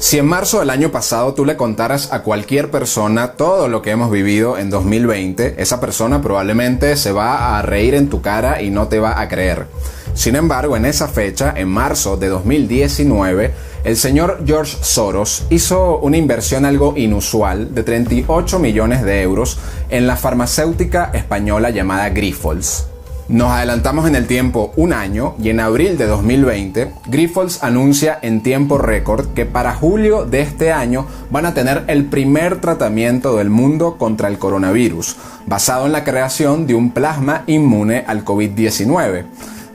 Si en marzo del año pasado tú le contaras a cualquier persona todo lo que hemos vivido en 2020, esa persona probablemente se va a reír en tu cara y no te va a creer. Sin embargo, en esa fecha, en marzo de 2019, el señor George Soros hizo una inversión algo inusual de 38 millones de euros en la farmacéutica española llamada Grifols. Nos adelantamos en el tiempo un año y en abril de 2020, Grifols anuncia en tiempo récord que para julio de este año van a tener el primer tratamiento del mundo contra el coronavirus, basado en la creación de un plasma inmune al COVID-19.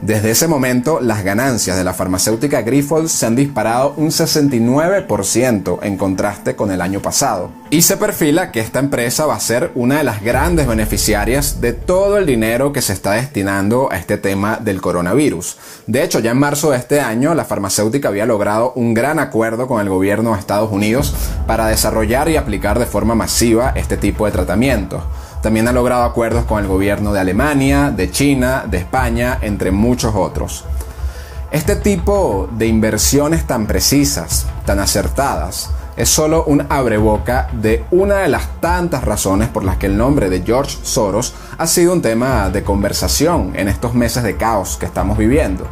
Desde ese momento, las ganancias de la farmacéutica Grifols se han disparado un 69% en contraste con el año pasado. Y se perfila que esta empresa va a ser una de las grandes beneficiarias de todo el dinero que se está destinando a este tema del coronavirus. De hecho, ya en marzo de este año, la farmacéutica había logrado un gran acuerdo con el gobierno de Estados Unidos para desarrollar y aplicar de forma masiva este tipo de tratamientos. También ha logrado acuerdos con el gobierno de Alemania, de China, de España, entre muchos otros. Este tipo de inversiones tan precisas, tan acertadas, es solo un abreboca de una de las tantas razones por las que el nombre de George Soros ha sido un tema de conversación en estos meses de caos que estamos viviendo.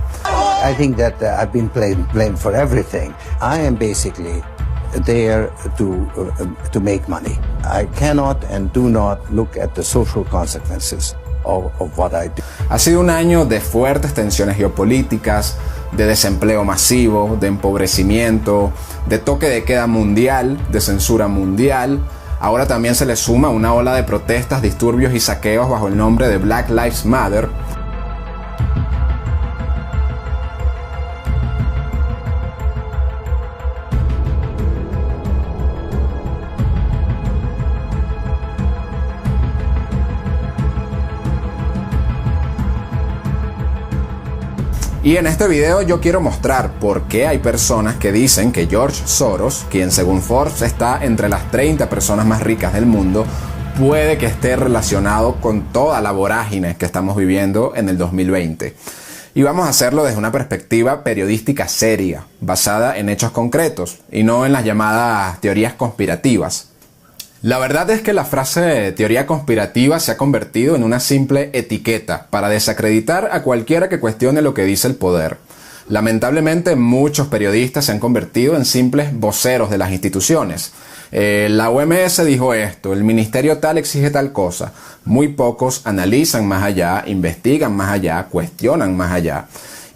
I think that I've been blamed for everything. I am basically there to make money. I cannot and do not look at the social consequences of what I do. Ha sido un año de fuertes tensiones geopolíticas, de desempleo masivo, de empobrecimiento, de toque de queda mundial, de censura mundial. Ahora también se le suma una ola de protestas, disturbios y saqueos bajo el nombre de Black Lives Matter. Y en este video yo quiero mostrar por qué hay personas que dicen que George Soros, quien según Forbes está entre las 30 personas más ricas del mundo, puede que esté relacionado con toda la vorágine que estamos viviendo en el 2020. Y vamos a hacerlo desde una perspectiva periodística seria, basada en hechos concretos y no en las llamadas teorías conspirativas. La verdad es que la frase teoría conspirativa se ha convertido en una simple etiqueta para desacreditar a cualquiera que cuestione lo que dice el poder. Lamentablemente, muchos periodistas se han convertido en simples voceros de las instituciones. La OMS dijo esto, el ministerio tal exige tal cosa. Muy pocos analizan más allá, investigan más allá, cuestionan más allá.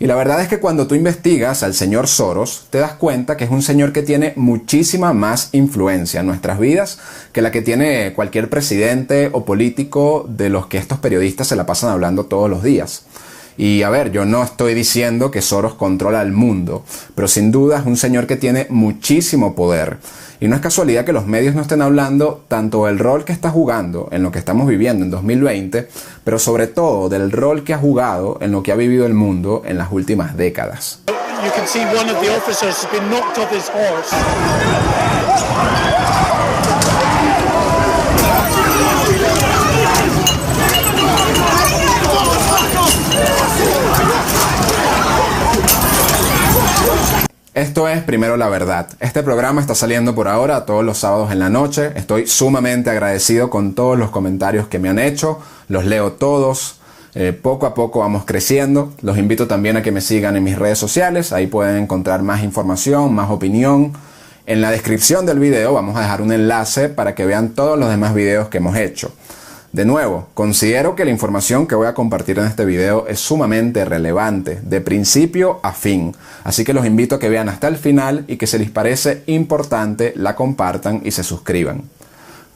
Y la verdad es que cuando tú investigas al señor Soros, te das cuenta que es un señor que tiene muchísima más influencia en nuestras vidas que la que tiene cualquier presidente o político de los que estos periodistas se la pasan hablando todos los días. Y a ver, yo no estoy diciendo que Soros controla el mundo, pero sin duda es un señor que tiene muchísimo poder. Y no es casualidad que los medios no estén hablando tanto del rol que está jugando en lo que estamos viviendo en 2020, pero sobre todo del rol que ha jugado en lo que ha vivido el mundo en las últimas décadas. You can see one of the officers has been knocked off his horse. Esto es Primero la Verdad. Este programa está saliendo por ahora todos los sábados en la noche. Estoy sumamente agradecido con todos los comentarios que me han hecho. Los leo todos. Poco a poco vamos creciendo. Los invito también a que me sigan en mis redes sociales. Ahí pueden encontrar más información, más opinión. En la descripción del video vamos a dejar un enlace para que vean todos los demás videos que hemos hecho. De nuevo, considero que la información que voy a compartir en este video es sumamente relevante, de principio a fin. Así que los invito a que vean hasta el final y que si les parece importante, la compartan y se suscriban.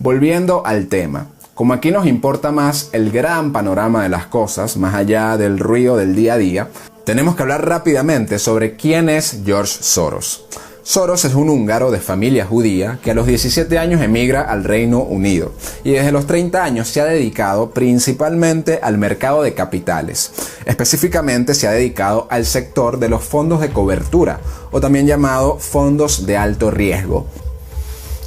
Volviendo al tema. Como aquí nos importa más el gran panorama de las cosas, más allá del ruido del día a día, tenemos que hablar rápidamente sobre quién es George Soros. Soros es un húngaro de familia judía que a los 17 años emigra al Reino Unido y desde los 30 años se ha dedicado principalmente al mercado de capitales. Específicamente se ha dedicado al sector de los fondos de cobertura o también llamado fondos de alto riesgo.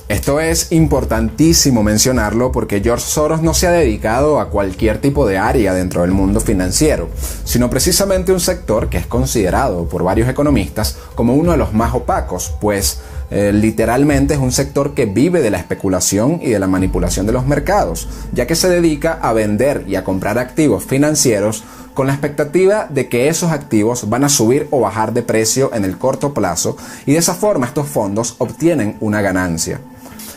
Esto es importantísimo mencionarlo porque George Soros no se ha dedicado a cualquier tipo de área dentro del mundo financiero, sino precisamente un sector que es considerado por varios economistas como uno de los más opacos, pues Literalmente es un sector que vive de la especulación y de la manipulación de los mercados, ya que se dedica a vender y a comprar activos financieros con la expectativa de que esos activos van a subir o bajar de precio en el corto plazo, y de esa forma estos fondos obtienen una ganancia.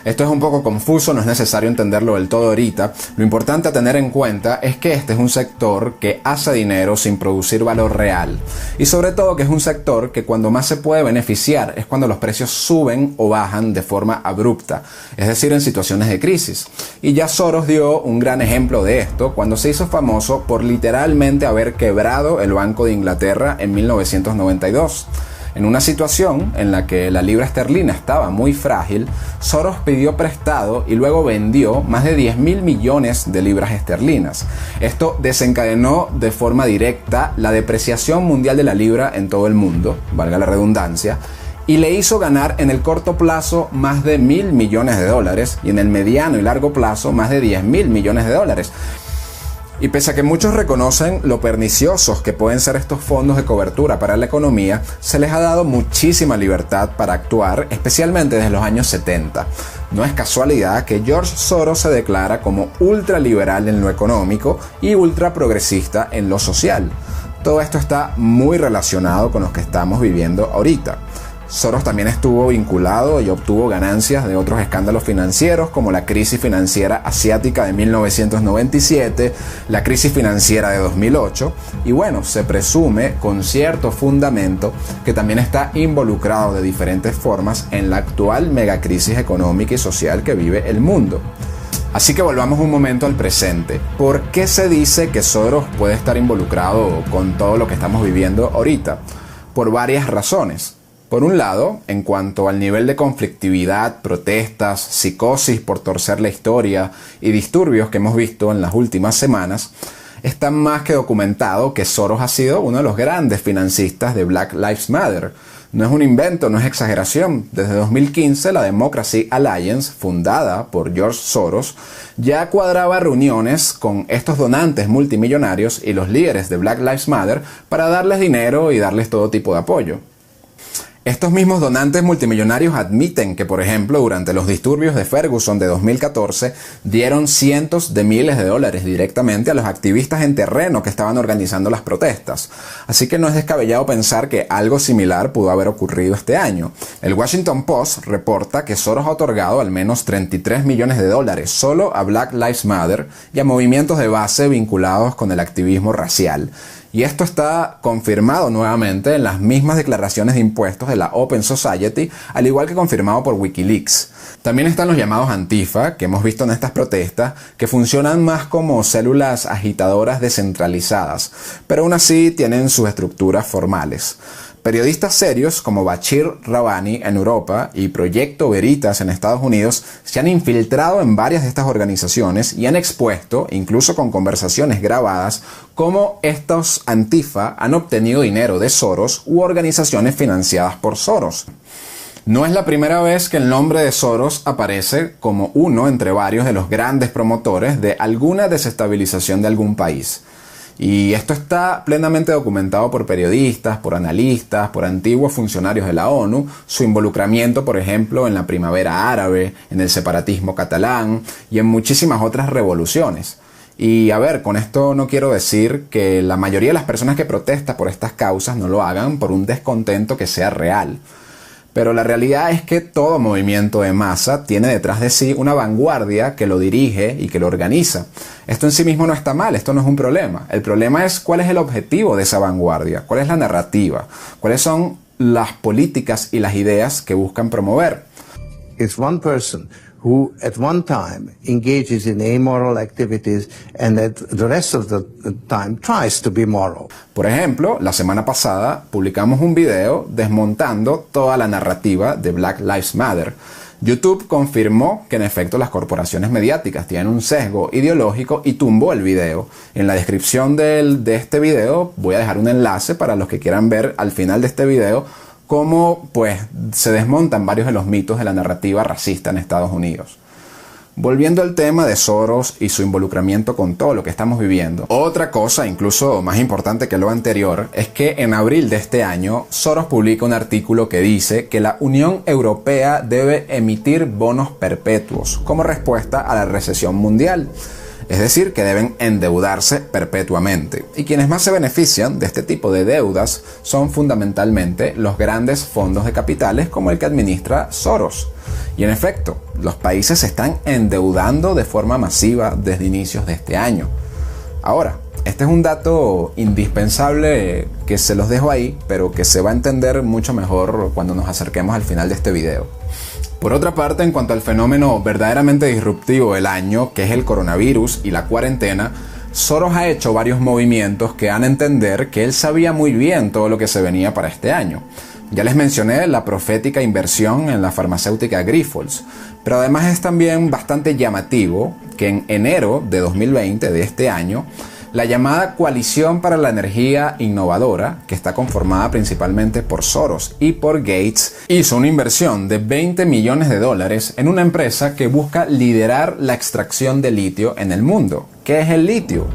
Esto es un poco confuso, no es necesario entenderlo del todo ahorita. Lo importante a tener en cuenta es que este es un sector que hace dinero sin producir valor real. Y sobre todo que es un sector que cuando más se puede beneficiar es cuando los precios suben o bajan de forma abrupta, es decir, en situaciones de crisis. Y ya Soros dio un gran ejemplo de esto cuando se hizo famoso por literalmente haber quebrado el Banco de Inglaterra en 1992. En una situación en la que la libra esterlina estaba muy frágil, Soros pidió prestado y luego vendió más de 10.000 millones de libras esterlinas. Esto desencadenó de forma directa la depreciación mundial de la libra en todo el mundo, valga la redundancia, y le hizo ganar en el corto plazo más de 1.000 millones de dólares y en el mediano y largo plazo más de 10.000 millones de dólares. Y pese a que muchos reconocen lo perniciosos que pueden ser estos fondos de cobertura para la economía, se les ha dado muchísima libertad para actuar, especialmente desde los años 70. No es casualidad que George Soros se declara como ultraliberal en lo económico y ultraprogresista en lo social. Todo esto está muy relacionado con lo que estamos viviendo ahorita. Soros también estuvo vinculado y obtuvo ganancias de otros escándalos financieros como la crisis financiera asiática de 1997, la crisis financiera de 2008 y bueno, se presume con cierto fundamento que también está involucrado de diferentes formas en la actual megacrisis económica y social que vive el mundo. Así que volvamos un momento al presente. ¿Por qué se dice que Soros puede estar involucrado con todo lo que estamos viviendo ahorita? Por varias razones. Por un lado, en cuanto al nivel de conflictividad, protestas, psicosis por torcer la historia y disturbios que hemos visto en las últimas semanas, está más que documentado que Soros ha sido uno de los grandes financistas de Black Lives Matter. No es un invento, no es exageración. Desde 2015, la Democracy Alliance, fundada por George Soros, ya cuadraba reuniones con estos donantes multimillonarios y los líderes de Black Lives Matter para darles dinero y darles todo tipo de apoyo. Estos mismos donantes multimillonarios admiten que, por ejemplo, durante los disturbios de Ferguson de 2014, dieron cientos de miles de dólares directamente a los activistas en terreno que estaban organizando las protestas. Así que no es descabellado pensar que algo similar pudo haber ocurrido este año. El Washington Post reporta que Soros ha otorgado al menos 33 millones de dólares solo a Black Lives Matter y a movimientos de base vinculados con el activismo racial. Y esto está confirmado nuevamente en las mismas declaraciones de impuestos de la Open Society, al igual que confirmado por Wikileaks. También están los llamados Antifa, que hemos visto en estas protestas, que funcionan más como células agitadoras descentralizadas, pero aún así tienen sus estructuras formales. Periodistas serios como Bashir Rabbani en Europa y Proyecto Veritas en Estados Unidos se han infiltrado en varias de estas organizaciones y han expuesto, incluso con conversaciones grabadas, cómo estos Antifa han obtenido dinero de Soros u organizaciones financiadas por Soros. No es la primera vez que el nombre de Soros aparece como uno entre varios de los grandes promotores de alguna desestabilización de algún país. Y esto está plenamente documentado por periodistas, por analistas, por antiguos funcionarios de la ONU, su involucramiento, por ejemplo, en la primavera árabe, en el separatismo catalán y en muchísimas otras revoluciones. Y a ver, con esto no quiero decir que la mayoría de las personas que protestan por estas causas no lo hagan por un descontento que sea real. Pero la realidad es que todo movimiento de masa tiene detrás de sí una vanguardia que lo dirige y que lo organiza. Esto en sí mismo no está mal, esto no es un problema. El problema es cuál es el objetivo de esa vanguardia, cuál es la narrativa, cuáles son las políticas y las ideas que buscan promover. It's one person who at one time engages in amoral activities and at the rest of the time tries to be moral. Por ejemplo, la semana pasada publicamos un video desmontando toda la narrativa de Black Lives Matter. YouTube confirmó que en efecto las corporaciones mediáticas tienen un sesgo ideológico y tumbó el video. En la descripción de este video voy a dejar un enlace para los que quieran ver al final de este video cómo pues se desmontan varios de los mitos de la narrativa racista en Estados Unidos. Volviendo al tema de Soros y su involucramiento con todo lo que estamos viviendo, otra cosa, incluso más importante que lo anterior, es que en abril de este año, Soros publica un artículo que dice que la Unión Europea debe emitir bonos perpetuos como respuesta a la recesión mundial. Es decir, que deben endeudarse perpetuamente. Y quienes más se benefician de este tipo de deudas son fundamentalmente los grandes fondos de capitales como el que administra Soros. Y en efecto, los países se están endeudando de forma masiva desde inicios de este año. Ahora, este es un dato indispensable que se los dejo ahí, pero que se va a entender mucho mejor cuando nos acerquemos al final de este video. Por otra parte, en cuanto al fenómeno verdaderamente disruptivo del año, que es el coronavirus y la cuarentena, Soros ha hecho varios movimientos que dan a entender que él sabía muy bien todo lo que se venía para este año. Ya les mencioné la profética inversión en la farmacéutica Grifols, pero además es también bastante llamativo que en enero de 2020, de este año, la llamada Coalición para la Energía Innovadora, que está conformada principalmente por Soros y por Gates, hizo una inversión de $20 millones en una empresa que busca liderar la extracción de litio en el mundo. ¿Qué es el litio?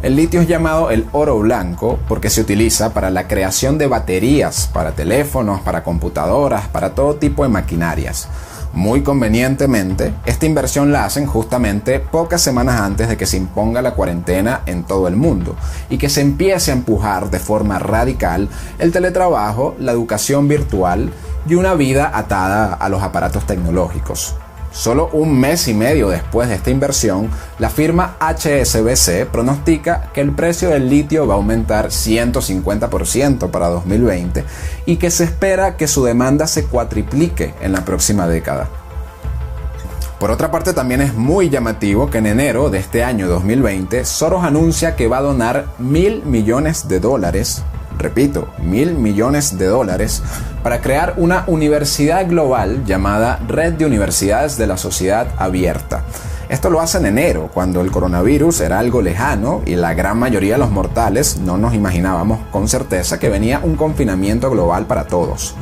El litio es llamado el oro blanco porque se utiliza para la creación de baterías, para teléfonos, para computadoras, para todo tipo de maquinarias. Muy convenientemente, esta inversión la hacen justamente pocas semanas antes de que se imponga la cuarentena en todo el mundo y que se empiece a empujar de forma radical el teletrabajo, la educación virtual y una vida atada a los aparatos tecnológicos. Solo un mes y medio después de esta inversión, la firma HSBC pronostica que el precio del litio va a aumentar 150% para 2020 y que se espera que su demanda se cuatriplique en la próxima década. Por otra parte, también es muy llamativo que en enero de este año 2020, Soros anuncia que va a donar $1.000 millones. Repito, $1.000 millones para crear una universidad global llamada Red de Universidades de la Sociedad Abierta. Esto lo hace en enero, cuando el coronavirus era algo lejano y la gran mayoría de los mortales no nos imaginábamos con certeza que venía un confinamiento global para todos.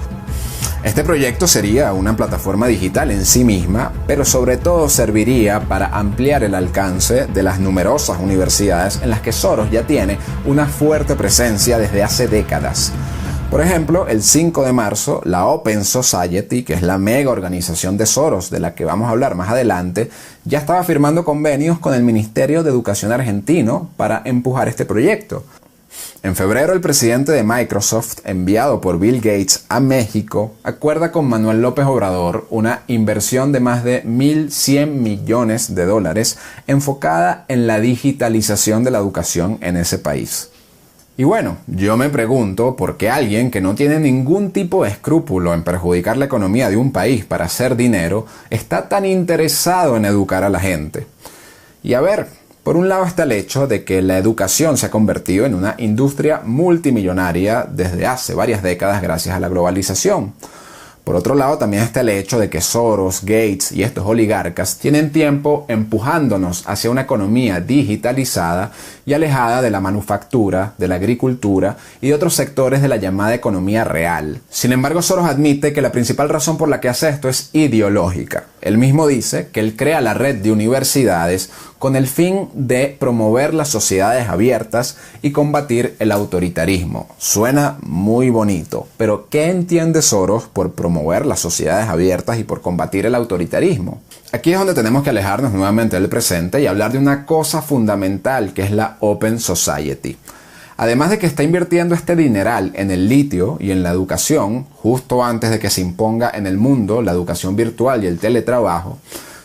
Este proyecto sería una plataforma digital en sí misma, pero sobre todo serviría para ampliar el alcance de las numerosas universidades en las que Soros ya tiene una fuerte presencia desde hace décadas. Por ejemplo, el 5 de marzo, la Open Society, que es la mega organización de Soros de la que vamos a hablar más adelante, ya estaba firmando convenios con el Ministerio de Educación argentino para empujar este proyecto. En febrero, el presidente de Microsoft, enviado por Bill Gates a México, acuerda con Manuel López Obrador una inversión de más de $1.100 millones enfocada en la digitalización de la educación en ese país. Y bueno, yo me pregunto por qué alguien que no tiene ningún tipo de escrúpulo en perjudicar la economía de un país para hacer dinero está tan interesado en educar a la gente. Y a ver, por un lado está el hecho de que la educación se ha convertido en una industria multimillonaria desde hace varias décadas gracias a la globalización. Por otro lado también está el hecho de que Soros, Gates y estos oligarcas tienen tiempo empujándonos hacia una economía digitalizada y alejada de la manufactura, de la agricultura y de otros sectores de la llamada economía real. Sin embargo, Soros admite que la principal razón por la que hace esto es ideológica. Él mismo dice que él crea la red de universidades con el fin de promover las sociedades abiertas y combatir el autoritarismo. Suena muy bonito, pero ¿qué entiende Soros por promover las sociedades abiertas y por combatir el autoritarismo? Aquí es donde tenemos que alejarnos nuevamente del presente y hablar de una cosa fundamental que es la Open Society. Además de que está invirtiendo este dineral en el litio y en la educación, justo antes de que se imponga en el mundo la educación virtual y el teletrabajo,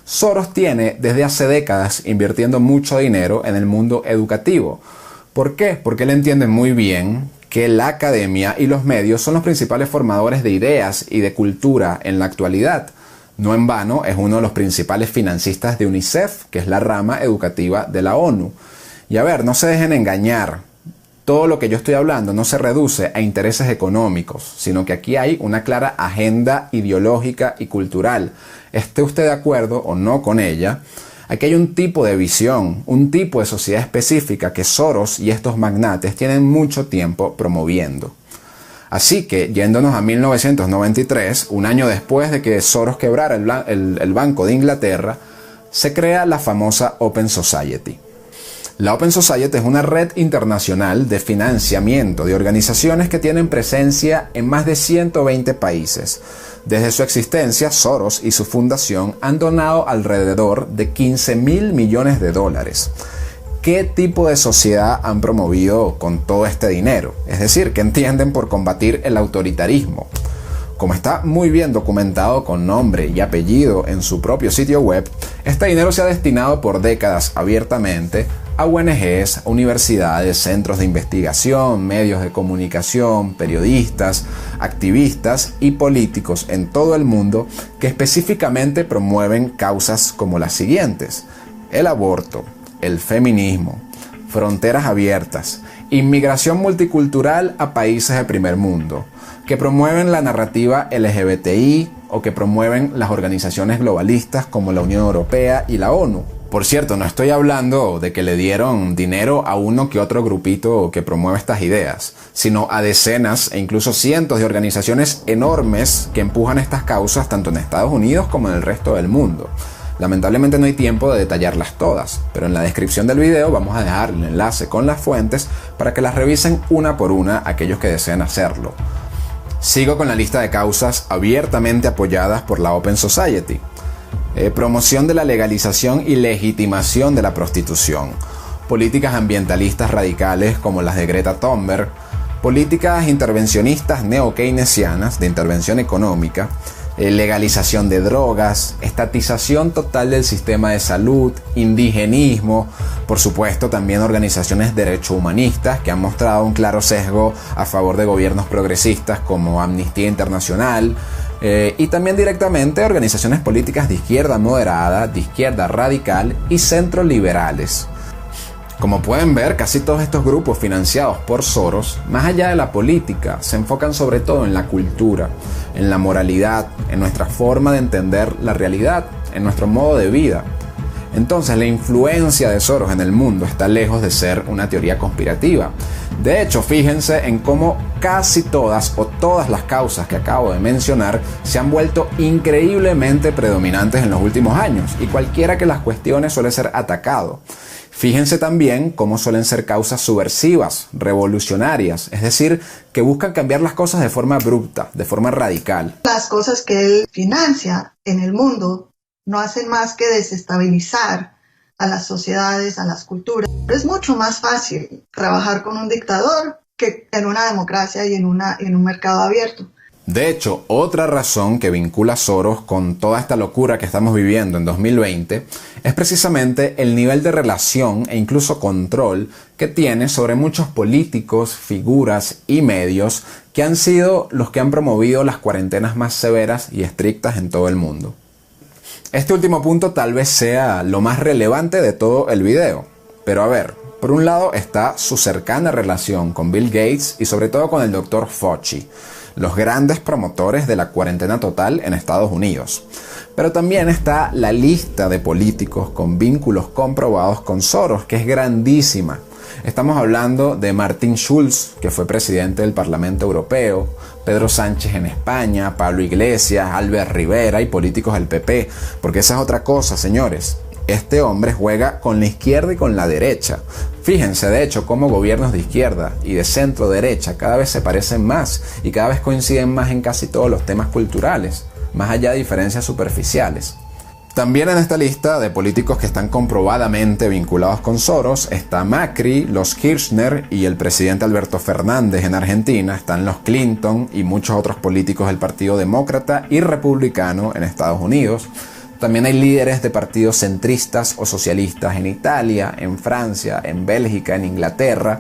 Soros tiene desde hace décadas invirtiendo mucho dinero en el mundo educativo. ¿Por qué? Porque él entiende muy bien que la academia y los medios son los principales formadores de ideas y de cultura en la actualidad. No en vano es uno de los principales financistas de UNICEF, que es la rama educativa de la ONU. Y a ver, no se dejen engañar. Todo lo que yo estoy hablando no se reduce a intereses económicos, sino que aquí hay una clara agenda ideológica y cultural. Esté usted de acuerdo o no con ella, aquí hay un tipo de visión, un tipo de sociedad específica que Soros y estos magnates tienen mucho tiempo promoviendo. Así que, yéndonos a 1993, un año después de que Soros quebrara el Banco de Inglaterra, se crea la famosa Open Society. La Open Society es una red internacional de financiamiento de organizaciones que tienen presencia en más de 120 países. Desde su existencia, Soros y su fundación han donado alrededor de 15.000 millones de dólares. ¿Qué tipo de sociedad han promovido con todo este dinero? Es decir, ¿qué entienden por combatir el autoritarismo? Como está muy bien documentado con nombre y apellido en su propio sitio web, este dinero se ha destinado por décadas abiertamente a ONGs, universidades, centros de investigación, medios de comunicación, periodistas, activistas y políticos en todo el mundo que específicamente promueven causas como las siguientes: el aborto, el feminismo, fronteras abiertas, inmigración multicultural a países de primer mundo, que promueven la narrativa LGBTI o que promueven las organizaciones globalistas como la Unión Europea y la ONU. Por cierto, no estoy hablando de que le dieron dinero a uno que otro grupito que promueve estas ideas, sino a decenas e incluso cientos de organizaciones enormes que empujan estas causas tanto en Estados Unidos como en el resto del mundo. Lamentablemente no hay tiempo de detallarlas todas, pero en la descripción del video vamos a dejar el enlace con las fuentes para que las revisen una por una aquellos que deseen hacerlo. Sigo con la lista de causas abiertamente apoyadas por la Open Society. Promoción de la legalización y legitimación de la prostitución, políticas ambientalistas radicales como las de Greta Thunberg, políticas intervencionistas neo-keynesianas de intervención económica, legalización de drogas, estatización total del sistema de salud, indigenismo, por supuesto también organizaciones derecho-humanistas que han mostrado un claro sesgo a favor de gobiernos progresistas como Amnistía Internacional, y también directamente organizaciones políticas de izquierda moderada, de izquierda radical y centro-liberales. Como pueden ver, casi todos estos grupos financiados por Soros, más allá de la política, se enfocan sobre todo en la cultura, en la moralidad, en nuestra forma de entender la realidad, en nuestro modo de vida. Entonces, la influencia de Soros en el mundo está lejos de ser una teoría conspirativa. De hecho, fíjense en cómo casi todas o todas las causas que acabo de mencionar se han vuelto increíblemente predominantes en los últimos años, y cualquiera que las cuestione suele ser atacado. Fíjense también cómo suelen ser causas subversivas, revolucionarias, es decir, que buscan cambiar las cosas de forma abrupta, de forma radical. Las cosas que él financia en el mundo no hacen más que desestabilizar a las sociedades, a las culturas. Es mucho más fácil trabajar con un dictador que en una democracia y en un mercado abierto. De hecho, otra razón que vincula a Soros con toda esta locura que estamos viviendo en 2020 es precisamente el nivel de relación e incluso control que tiene sobre muchos políticos, figuras y medios que han sido los que han promovido las cuarentenas más severas y estrictas en todo el mundo. Este último punto tal vez sea lo más relevante de todo el video, pero a ver, por un lado está su cercana relación con Bill Gates y sobre todo con el Dr. Fauci, los grandes promotores de la cuarentena total en Estados Unidos. Pero también está la lista de políticos con vínculos comprobados con Soros, que es grandísima. Estamos hablando de Martin Schulz, que fue presidente del Parlamento Europeo, Pedro Sánchez en España, Pablo Iglesias, Albert Rivera y políticos del PP, porque esa es otra cosa, señores. Este hombre juega con la izquierda y con la derecha. Fíjense, de hecho, cómo gobiernos de izquierda y de centro derecha cada vez se parecen más y cada vez coinciden más en casi todos los temas culturales, más allá de diferencias superficiales. También en esta lista de políticos que están comprobadamente vinculados con Soros está Macri, los Kirchner y el presidente Alberto Fernández en Argentina, están los Clinton y muchos otros políticos del Partido Demócrata y Republicano en Estados Unidos. También hay líderes de partidos centristas o socialistas en Italia, en Francia, en Bélgica, en Inglaterra.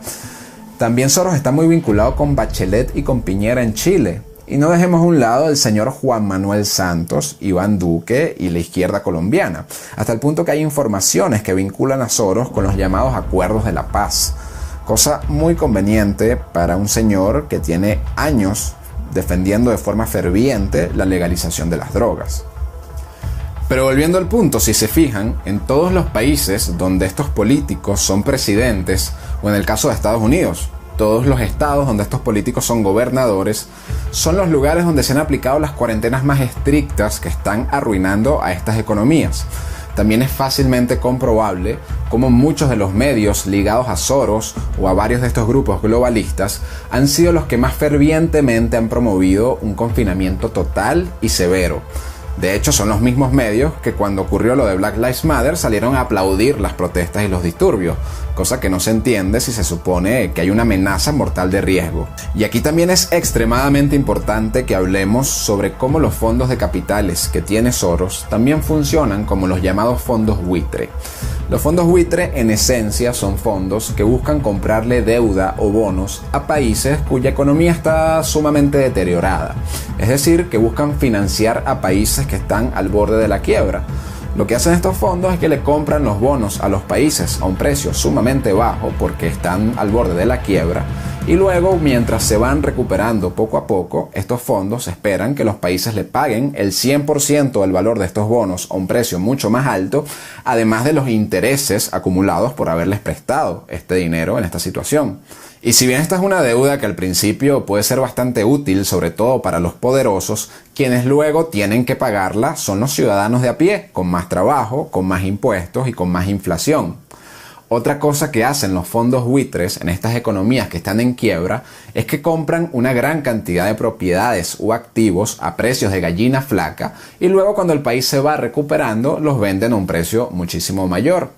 También Soros está muy vinculado con Bachelet y con Piñera en Chile. Y no dejemos a un lado el señor Juan Manuel Santos, Iván Duque y la izquierda colombiana, hasta el punto que hay informaciones que vinculan a Soros con los llamados acuerdos de la paz. Cosa muy conveniente para un señor que tiene años defendiendo de forma ferviente la legalización de las drogas. Pero volviendo al punto, si se fijan, en todos los países donde estos políticos son presidentes, o en el caso de Estados Unidos, todos los estados donde estos políticos son gobernadores, son los lugares donde se han aplicado las cuarentenas más estrictas que están arruinando a estas economías. también es fácilmente comprobable cómo muchos de los medios ligados a Soros o a varios de estos grupos globalistas han sido los que más fervientemente han promovido un confinamiento total y severo. De hecho, son los mismos medios que cuando ocurrió lo de Black Lives Matter salieron a aplaudir las protestas y los disturbios, cosa que no se entiende si se supone que hay una amenaza mortal de riesgo. Y aquí también es extremadamente importante que hablemos sobre cómo los fondos de capitales que tiene Soros también funcionan como los llamados fondos buitre. Los fondos buitre en esencia son fondos que buscan comprarle deuda o bonos a países cuya economía está sumamente deteriorada, es decir, que buscan financiar a países que están al borde de la quiebra. Lo que hacen estos fondos es que le compran los bonos a los países a un precio sumamente bajo porque están al borde de la quiebra, y luego, mientras se van recuperando poco a poco, estos fondos esperan que los países le paguen el 100% del valor de estos bonos a un precio mucho más alto, además de los intereses acumulados por haberles prestado este dinero en esta situación. Y si bien esta es una deuda que al principio puede ser bastante útil, sobre todo para los poderosos, quienes luego tienen que pagarla son los ciudadanos de a pie, con más trabajo, con más impuestos y con más inflación. Otra cosa que hacen los fondos buitres en estas economías que están en quiebra es que compran una gran cantidad de propiedades o activos a precios de gallina flaca y luego cuando el país se va recuperando los venden a un precio muchísimo mayor.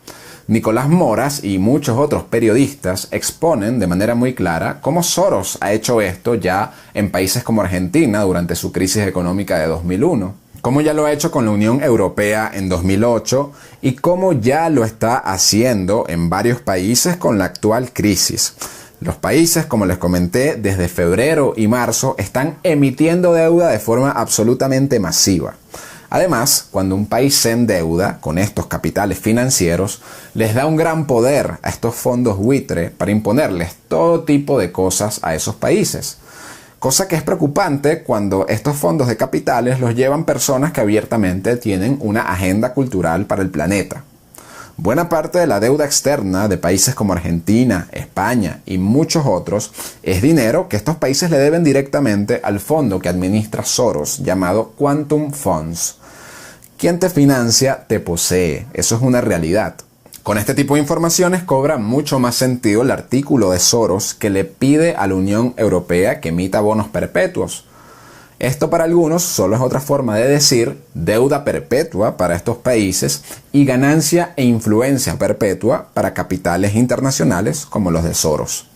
Nicolás Moras y muchos otros periodistas exponen de manera muy clara cómo Soros ha hecho esto ya en países como Argentina durante su crisis económica de 2001. Cómo ya lo ha hecho con la Unión Europea en 2008 y cómo ya lo está haciendo en varios países con la actual crisis. Los países, como les comenté, desde febrero y marzo están emitiendo deuda de forma absolutamente masiva. Además, cuando un país se endeuda con estos capitales financieros, les da un gran poder a estos fondos buitre para imponerles todo tipo de cosas a esos países. Cosa que es preocupante cuando estos fondos de capitales los llevan personas que abiertamente tienen una agenda cultural para el planeta. Buena parte de la deuda externa de países como Argentina, España y muchos otros es dinero que estos países le deben directamente al fondo que administra Soros, llamado Quantum Funds. Quien te financia te posee, eso es una realidad. Con este tipo de informaciones cobra mucho más sentido el artículo de Soros que le pide a la Unión Europea que emita bonos perpetuos. Esto para algunos solo es otra forma de decir deuda perpetua para estos países y ganancia e influencia perpetua para capitales internacionales como los de Soros.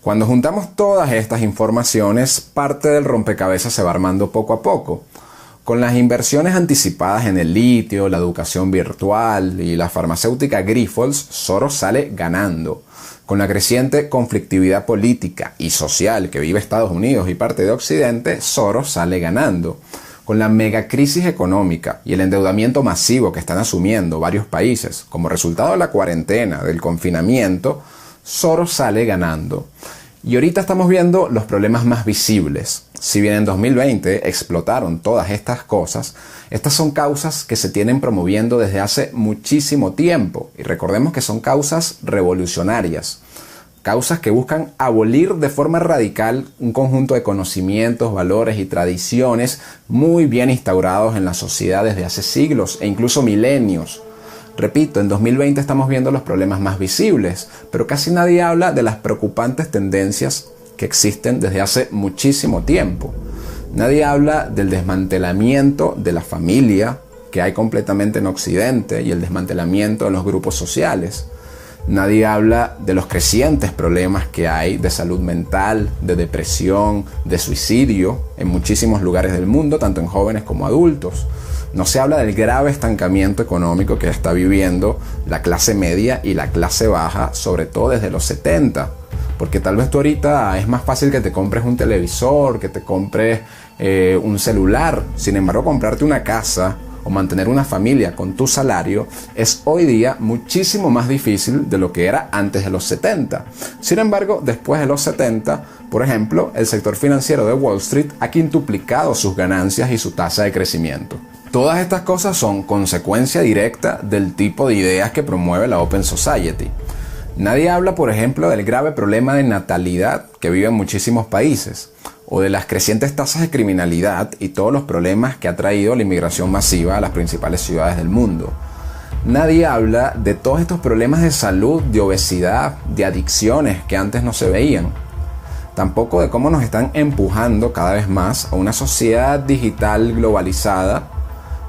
Cuando juntamos todas estas informaciones, parte del rompecabezas se va armando poco a poco. Con las inversiones anticipadas en el litio, la educación virtual y la farmacéutica Grifols, Soros sale ganando. Con la creciente conflictividad política y social que vive Estados Unidos y parte de Occidente, Soros sale ganando. Con la megacrisis económica y el endeudamiento masivo que están asumiendo varios países como resultado de la cuarentena, del confinamiento, Soros sale ganando. Y ahorita estamos viendo los problemas más visibles. Si bien en 2020 explotaron todas estas cosas, estas son causas que se tienen promoviendo desde hace muchísimo tiempo. Y recordemos que son causas revolucionarias. Causas que buscan abolir de forma radical un conjunto de conocimientos, valores y tradiciones muy bien instaurados en la sociedad desde hace siglos e incluso milenios. Repito, en 2020 estamos viendo los problemas más visibles, pero casi nadie habla de las preocupantes tendencias que existen desde hace muchísimo tiempo. Nadie habla del desmantelamiento de la familia que hay completamente en Occidente y el desmantelamiento de los grupos sociales. Nadie habla de los crecientes problemas que hay de salud mental, de depresión, de suicidio en muchísimos lugares del mundo, tanto en jóvenes como adultos. No se habla del grave estancamiento económico que está viviendo la clase media y la clase baja, sobre todo desde los 70. Porque tal vez tú ahorita es más fácil que te compres un televisor, que te compres un celular. Sin embargo, comprarte una casa o mantener una familia con tu salario es hoy día muchísimo más difícil de lo que era antes de los 70. Sin embargo, después de los 70, por ejemplo, el sector financiero de Wall Street ha quintuplicado sus ganancias y su tasa de crecimiento. Todas estas cosas son consecuencia directa del tipo de ideas que promueve la Open Society. Nadie habla, por ejemplo, del grave problema de natalidad que viven muchísimos países, o de las crecientes tasas de criminalidad y todos los problemas que ha traído la inmigración masiva a las principales ciudades del mundo. Nadie habla de todos estos problemas de salud, de obesidad, de adicciones que antes no se veían. Tampoco de cómo nos están empujando cada vez más a una sociedad digital globalizada,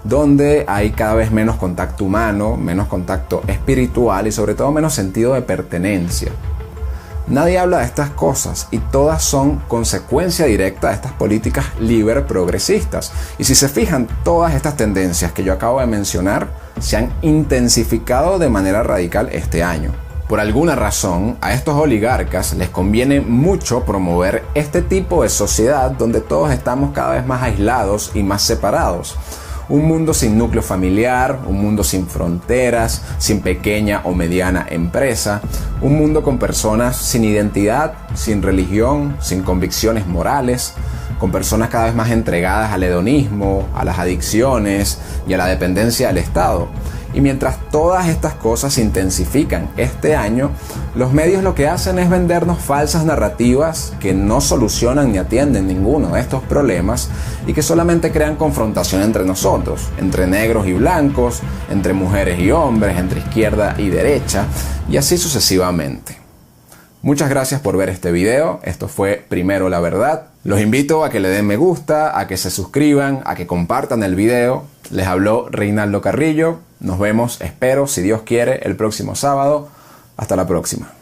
donde hay cada vez menos contacto humano, menos contacto espiritual y sobre todo menos sentido de pertenencia. Nadie habla de estas cosas y todas son consecuencia directa de estas políticas liber progresistas. Y si se fijan, todas estas tendencias que yo acabo de mencionar se han intensificado de manera radical este año. Por alguna razón, a estos oligarcas les conviene mucho promover este tipo de sociedad donde todos estamos cada vez más aislados y más separados. Un mundo sin núcleo familiar, un mundo sin fronteras, sin pequeña o mediana empresa, un mundo con personas sin identidad, sin religión, sin convicciones morales, con personas cada vez más entregadas al hedonismo, a las adicciones y a la dependencia del Estado. Y mientras todas estas cosas se intensifican este año, los medios lo que hacen es vendernos falsas narrativas que no solucionan ni atienden ninguno de estos problemas y que solamente crean confrontación entre nosotros, entre negros y blancos, entre mujeres y hombres, entre izquierda y derecha, y así sucesivamente. Muchas gracias por ver este video. Esto fue Primero la Verdad. Los invito a que le den me gusta, a que se suscriban, a que compartan el video. Les habló Reinaldo Carrillo. Nos vemos, espero, si Dios quiere, el próximo sábado. Hasta la próxima.